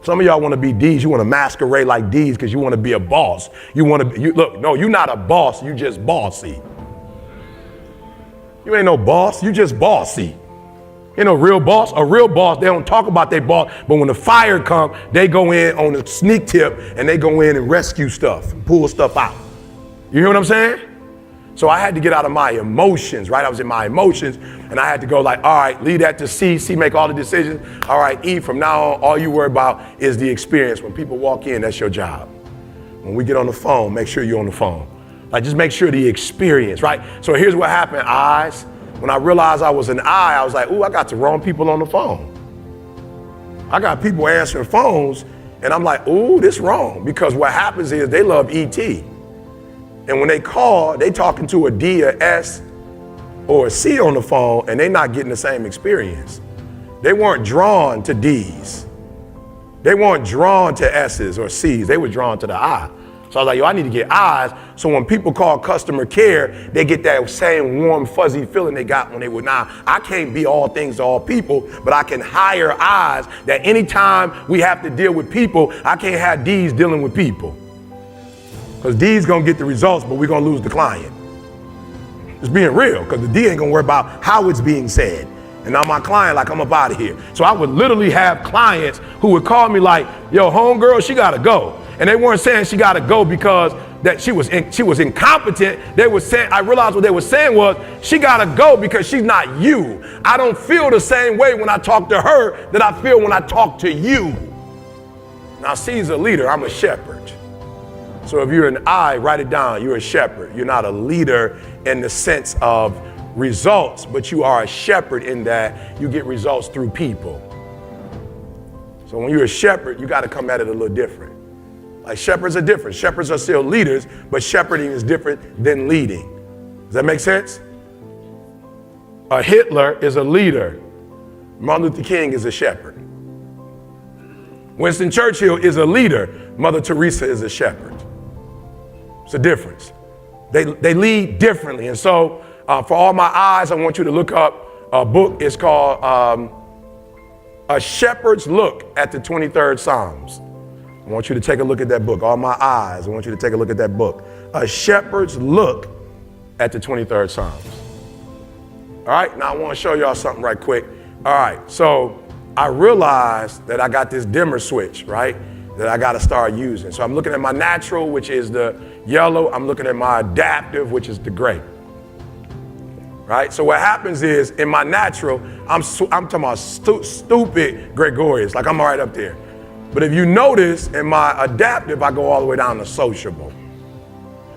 Some of y'all want to be D's. You want to masquerade like D's because you want to be a boss. Look, no, you're not a boss. You just bossy. You ain't no boss. You just bossy. You know, real boss. A real boss, they don't talk about their boss, but when the fire come, they go in on the sneak tip and they go in and rescue stuff, and pull stuff out. You hear what I'm saying? So I had to get out of my emotions, right? I was in my emotions and I had to go like, all right, leave that to C. C make all the decisions. All right, E, from now on, all you worry about is the experience. When people walk in, that's your job. When we get on the phone, make sure you're on the phone. Like, just make sure the experience, right? So here's what happened, eyes. When I realized I was an I was like, ooh, I got the wrong people on the phone. I got people answering phones and I'm like, ooh, this wrong. Because what happens is they love ET. And when they call, they talking to a D, a S, or a C on the phone, and they not getting the same experience. They weren't drawn to D's. They weren't drawn to S's or C's. They were drawn to the I. So I was like, yo, I need to get I's. So when people call customer care, they get that same warm, fuzzy feeling they got when they were now. I can't be all things to all people, but I can hire I's that anytime we have to deal with people, I can't have D's dealing with people. Because D's gonna get the results, but we're gonna lose the client. It's being real, because the D ain't gonna worry about how it's being said. And now my client, like, I'm up out of here. So I would literally have clients who would call me like, yo, homegirl, she gotta go. And they weren't saying she gotta go because that she was incompetent. They were saying, I realized what they were saying was, she gotta go because she's not you. I don't feel the same way when I talk to her that I feel when I talk to you. Now, C's a leader, I'm a shepherd. So if you're an I, write it down, you're a shepherd. You're not a leader in the sense of results, but you are a shepherd in that you get results through people. So when you're a shepherd, you gotta come at it a little different. Like, shepherds are different. Shepherds are still leaders, but shepherding is different than leading. Does that make sense? A Hitler is a leader. Martin Luther King is a shepherd. Winston Churchill is a leader. Mother Teresa is a shepherd. It's a difference. They lead differently. And so for all my eyes, I want you to look up a book. It's called A Shepherd's Look at the 23rd Psalms. I want you to take a look at that book. All my eyes, I want you to take a look at that book. A Shepherd's Look at the 23rd Psalms. All right, now I want to show y'all something right quick. All right, so I realized that I got this dimmer switch, right, that I got to start using. So I'm looking at my natural, which is the yellow. I'm looking at my adaptive, which is the gray. Right? So what happens is, in my natural, I'm talking about stupid gregarious, like I'm right up there. But if you notice, in my adaptive, I go all the way down to sociable.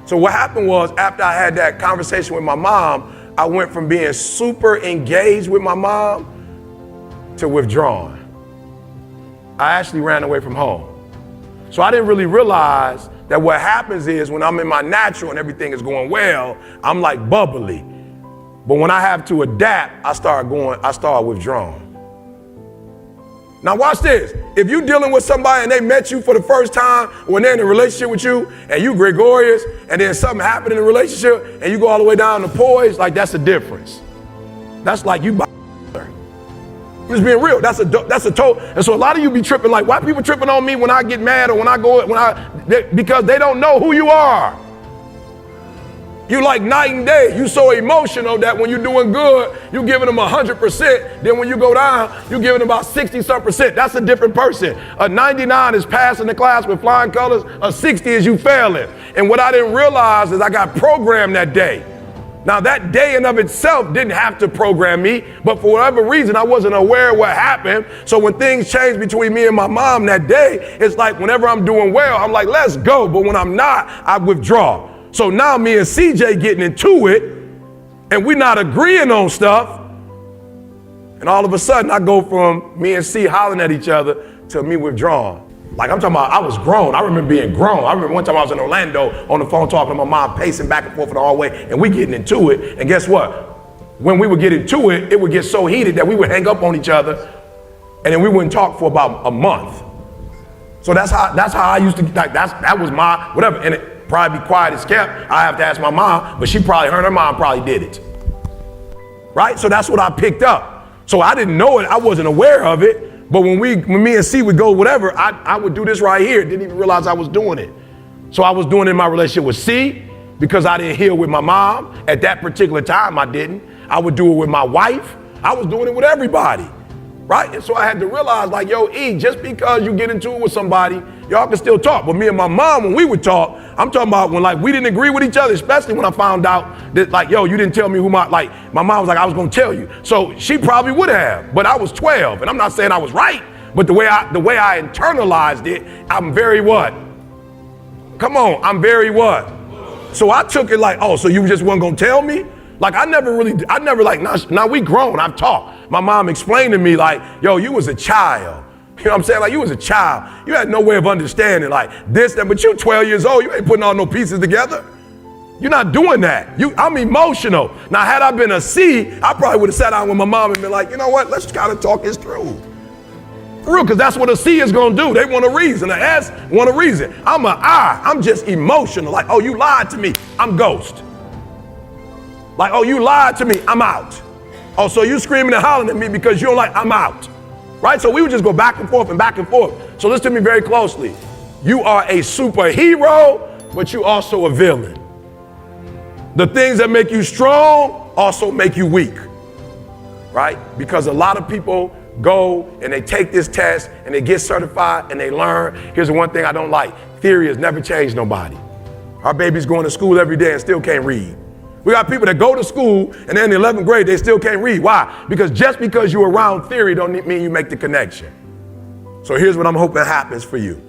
So what happened was, after I had that conversation with my mom, I went from being super engaged with my mom to withdrawn. I actually ran away from home. So I didn't really realize that what happens is, when I'm in my natural and everything is going well, I'm like bubbly. But when I have to adapt, I start withdrawn. Now watch this. If you're dealing with somebody and they met you for the first time, when they're in a relationship with you and you gregarious, and then something happened in the relationship and you go all the way down to poise, like, that's a difference. That's like you. I'm just being real. That's a total. And so a lot of you be tripping, like, why people tripping on me when I get mad or because they don't know who you are. You like night and day. You so emotional that when you're doing good, you're giving them 100%. Then when you go down, you're giving them about 60-some%. That's a different person. A 99 is passing the class with flying colors. A 60 is you failing. And what I didn't realize is I got programmed that day. Now, that day in of itself didn't have to program me, but for whatever reason, I wasn't aware of what happened. So when things changed between me and my mom that day, it's like whenever I'm doing well, I'm like, let's go. But when I'm not, I withdraw. So now me and CJ getting into it, and we're not agreeing on stuff. And all of a sudden, I go from me and C hollering at each other to me withdrawn. Like, I'm talking about, I was grown. I remember being grown. I remember one time I was in Orlando on the phone talking to my mom, pacing back and forth in the hallway, and we getting into it. And guess what? When we would get into it, it would get so heated that we would hang up on each other, and then we wouldn't talk for about a month. So that's how I used to, like, that was my, whatever. And it probably be quiet as kept. I have to ask my mom, but her mom probably did it. Right? So that's what I picked up. So I didn't know it. I wasn't aware of it. But when me and C would go whatever, I would do this right here. Didn't even realize I was doing it. So I was doing it in my relationship with C because I didn't heal with my mom. At that particular time, I didn't. I would do it with my wife. I was doing it with everybody, right? And so I had to realize, like, yo, E, just because you get into it with somebody, y'all can still talk. But me and my mom, when we would talk, I'm talking about when, like, we didn't agree with each other, especially when I found out that, like, yo, you didn't tell me who my mom was like, I was gonna tell you. So she probably would have, but I was 12, and I'm not saying I was right, but the way I internalized it, I'm very what? Come on, I'm very what? So I took it like, oh, so you just weren't gonna tell me? Like, I never like, now we grown, I've talked. My mom explained to me like, yo, you was a child. You know what I'm saying? Like, you was a child. You had no way of understanding like this, that, but you're 12 years old. You ain't putting all no pieces together. You're not doing that. I'm emotional. Now, had I been a C, I probably would have sat down with my mom and been like, you know what? Let's kind of talk this through. For real, because that's what a C is going to do. They want a reason. An S want a reason. I'm an I. I'm just emotional. Like, oh, you lied to me. I'm ghost. Like, oh, you lied to me. I'm out. Oh, so you screaming and hollering at me because you don't like, I'm out. Right? So we would just go back and forth and back and forth. So listen to me very closely. You are a superhero, but you also a villain. The things that make you strong also make you weak. Right? Because a lot of people go and they take this test and they get certified and they learn. Here's the one thing I don't like. Theory has never changed nobody. Our baby's going to school every day and still can't read. We got people that go to school and then in the 11th grade, they still can't read. Why? Because just because you're around theory don't mean you make the connection. So here's what I'm hoping happens for you.